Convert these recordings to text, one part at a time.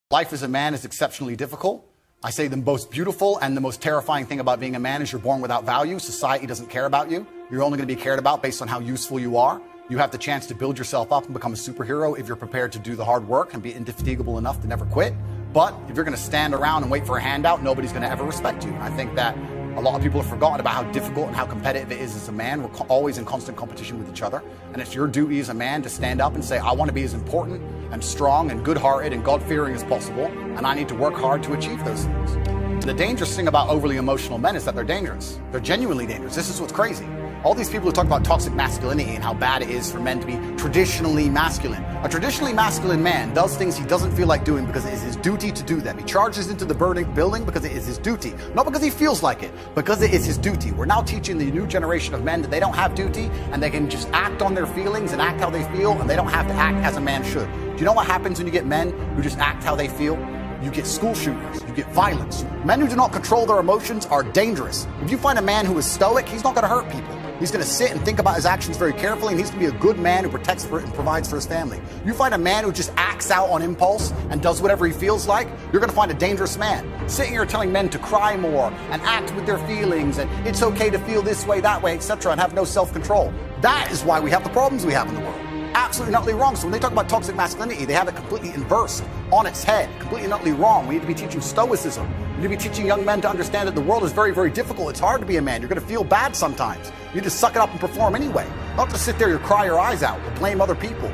Life as a man is exceptionally difficult. I say the most beautiful and the most terrifying thing about being a man is you're born without value. Society doesn't care about you. You're only going to be cared about based on how useful you are. You have the chance to build yourself up and become a superhero if you're prepared to do the hard work and be indefatigable enough to never quit. But if you're going to stand around and wait for a handout, nobody's going to ever respect you. I think that a lot of people have forgotten about how difficult and how competitive it is as a man. We're always in constant competition with each other. And it's your duty as a man to stand up and say, I want to be as important and strong and good-hearted and God-fearing as possible, and I need to work hard to achieve those things. The dangerous thing about overly emotional men is that they're dangerous. They're genuinely dangerous. This is what's crazy. All these people who talk about toxic masculinity and how bad it is for men to be traditionally masculine. A traditionally masculine man does things he doesn't feel like doing because it is his duty to do them. He charges into the burning building because it is his duty. Not because he feels like it, because it is his duty. We're now teaching the new generation of men that they don't have duty and they can just act on their feelings and act how they feel, and they don't have to act as a man should. Do you know what happens when you get men who just act how they feel? You get school shooters, you get violence. Men who do not control their emotions are dangerous. If you find a man who is stoic, he's not going to hurt people. He's going to sit and think about his actions very carefully, and he's going to be a good man who protects and provides for his family. You find a man who just acts out on impulse and does whatever he feels like, you're going to find a dangerous man. Sitting here telling men to cry more and act with their feelings and it's okay to feel this way, that way, etc., and have no self-control. That is why we have the problems we have in the world. Absolutely and utterly wrong. So when they talk about toxic masculinity, they have it completely inversed on its head, completely and utterly wrong. We need to be teaching stoicism. We need to be teaching young men to understand that the world is very, very difficult. It's hard to be a man. You're going to feel bad sometimes. You need to suck it up and perform anyway. Not to sit there and cry your eyes out or blame other people.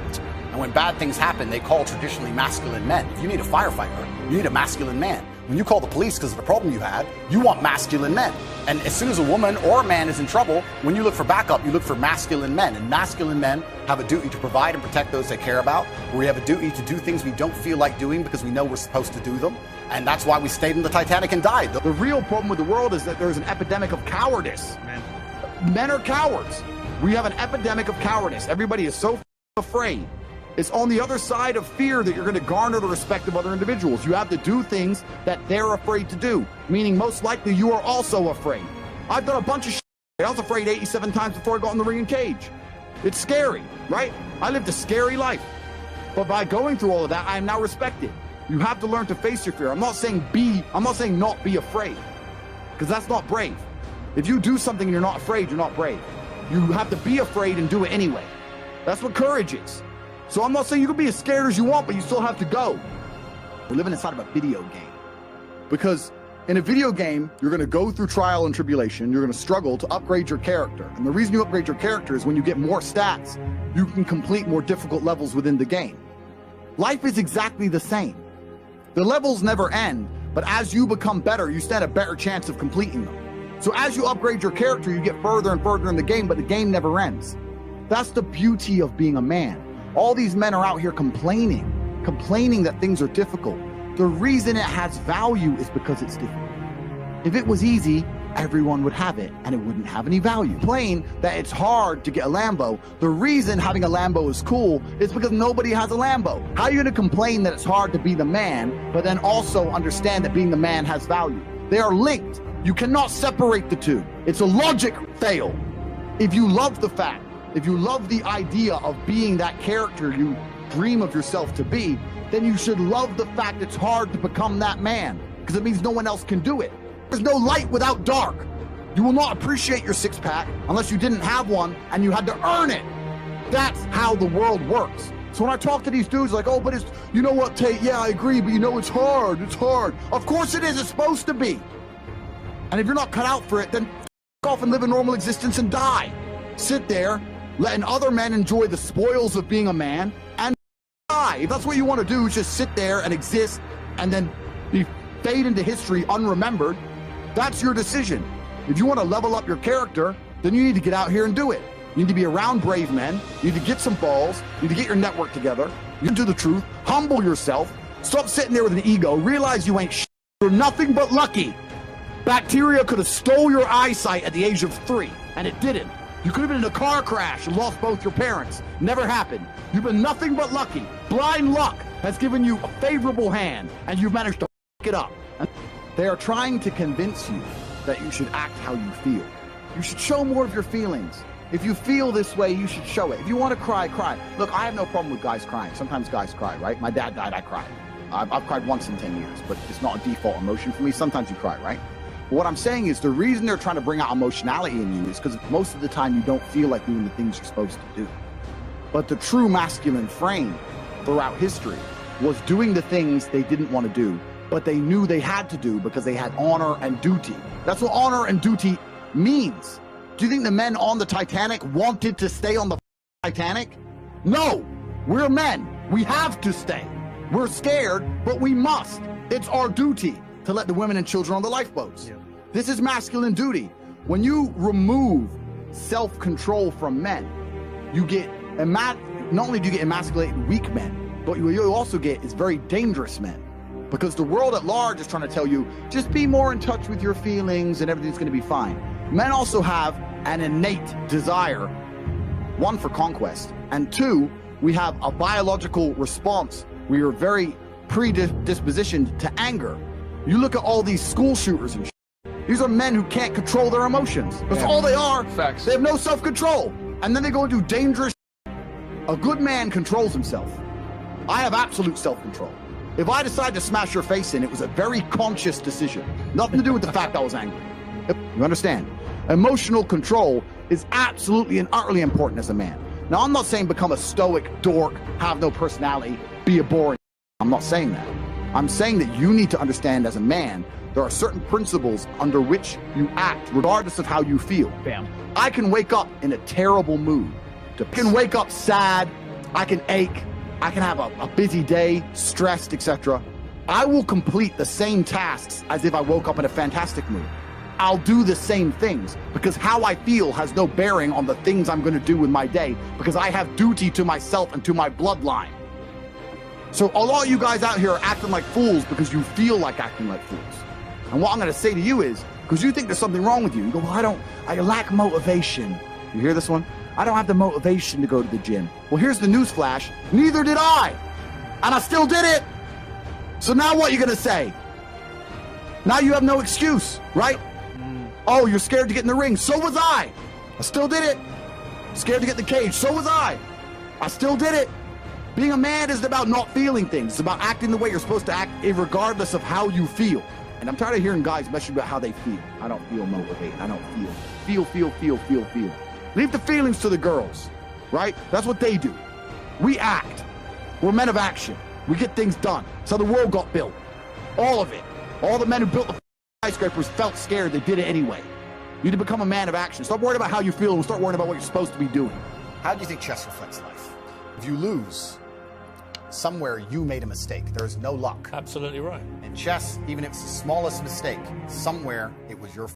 And when bad things happen, they call traditionally masculine men. If you need a firefighter, you need a masculine man. When you call the police because of the problem you had, you want masculine men. And as soon as a woman or a man is in trouble, when you look for backup, you look for masculine men. And masculine men have a duty to provide and protect those they care about. We have a duty to do things we don't feel like doing because we know we're supposed to do them. And that's why we stayed in the Titanic and died. The real problem with the world is that there's an epidemic of cowardice. Men are cowards. We have an epidemic of cowardice. Everybody is so afraid. It's on the other side of fear that you're going to garner the respect of other individuals. You have to do things that they're afraid to do, meaning most likely you are also afraid. I've done a bunch of shit. I was afraid 87 times before I got in the ring and cage. It's scary, right? I lived a scary life. But by going through all of that, I am now respected. You have to learn to face your fear. I'm not saying not be afraid, because that's not brave. If you do something and you're not afraid, you're not brave. You have to be afraid and do it anyway. That's what courage is. So I'm not saying you can be as scared as you want, but you still have to go. We're living inside of a video game. Because in a video game, you're going to go through trial and tribulation. You're going to struggle to upgrade your character. And the reason you upgrade your character is when you get more stats, you can complete more difficult levels within the game. Life is exactly the same. The levels never end, but as you become better, you stand a better chance of completing them. So as you upgrade your character, you get further and further in the game, but the game never ends. That's the beauty of being a man. All these men are out here complaining that things are difficult. The reason it has value is because it's difficult. If it was easy, everyone would have it and it wouldn't have any value. Complain that it's hard to get a Lambo. The reason having a Lambo is cool is because nobody has a Lambo. How are you going to complain that it's hard to be the man, but then also understand that being the man has value? They are linked. You cannot separate the two. It's a logic fail. If you love the fact, if you love the idea of being that character you dream of yourself to be, then you should love the fact it's hard to become that man, because it means no one else can do it. There's no light without dark. You will not appreciate your six-pack unless you didn't have one and you had to earn it. That's how the world works. So when I talk to these dudes like, oh, but it's, you know what, Tate, yeah, I agree, but you know, it's hard, it's hard. Of course it is, it's supposed to be. And if you're not cut out for it, then off and live a normal existence and die. Sit there, letting other men enjoy the spoils of being a man and die. If that's what you want to do, just sit there and exist and then fade into history unremembered. That's your decision. If you want to level up your character, then you need to get out here and do it. You need to be around brave men. You need to get some balls. You need to get your network together. You need to do the truth. Humble yourself. Stop sitting there with an ego. Realize you ain't shit. You're nothing but lucky. Bacteria could have stole your eyesight at the age of 3, and it didn't. You could have been in a car crash and lost both your parents. Never happened. You've been nothing but lucky. Blind luck has given you a favorable hand, and you've managed to f*** it up. And they are trying to convince you that you should act how you feel. You should show more of your feelings. If you feel this way, you should show it. If you want to cry, cry. Look, I have no problem with guys crying. Sometimes guys cry, right? My dad died, I cried. I've cried once in 10 years, but it's not a default emotion for me. Sometimes you cry, right? But what I'm saying is the reason they're trying to bring out emotionality in you is because most of the time you don't feel like doing the things you're supposed to do. But the true masculine frame throughout history was doing the things they didn't want to do, but they knew they had to do because they had honor and duty. That's what honor and duty means. Do you think the men on the Titanic wanted to stay on the Titanic? No, we're men. We have to stay. We're scared, but we must. It's our duty to let the women and children on the lifeboats. Yeah. This is masculine duty. When you remove self-control from men, you get, not only do you get emasculated weak men, but what you also get is very dangerous men. Because the world at large is trying to tell you, just be more in touch with your feelings and everything's going to be fine. Men also have an innate desire, one, for conquest, and two, we have a biological response. We are very predispositioned to anger. You look at all these school shooters and shit. These are men who can't control their emotions. That's all they are. Facts. They have no self-control. And then they go and do dangerous shit. A good man controls himself. I have absolute self-control. If I decide to smash your face in, it was a very conscious decision. Nothing to do with the fact I was angry. You understand? Emotional control is absolutely and utterly important as a man. Now, I'm not saying become a stoic dork, have no personality, be a boring. I'm not saying that. I'm saying that you need to understand as a man, there are certain principles under which you act, regardless of how you feel. Bam. I can wake up in a terrible mood. I can wake up sad. I can ache. I can have a busy day, stressed, etc. I will complete the same tasks as if I woke up in a fantastic mood. I'll do the same things because how I feel has no bearing on the things I'm going to do with my day because I have duty to myself and to my bloodline. So a lot of you guys out here are acting like fools because you feel like acting like fools. And what I'm going to say to you is, because you think there's something wrong with you, you go, well, I lack motivation. You hear this one? I don't have the motivation to go to the gym. Well, here's the news flash. Neither did I. And I still did it. So now what are you going to say? Now you have no excuse, right? Oh, you're scared to get in the ring. So was I. I still did it. Scared to get in the cage. So was I. I still did it. Being a man isn't about not feeling things. It's about acting the way you're supposed to act, regardless of how you feel. And I'm tired of hearing guys message about how they feel. I don't feel motivated. I don't feel. Feel. Leave the feelings to the girls, right? That's what they do. We act. We're men of action. We get things done. So the world got built. All of it. All the men who built the skyscrapers felt scared. They did it anyway. You need to become a man of action. Stop worrying about how you feel and start worrying about what you're supposed to be doing. How do you think chess reflects life? If you lose, somewhere you made a mistake. There's no luck. Absolutely right. In chess, even if it's the smallest mistake, somewhere it was your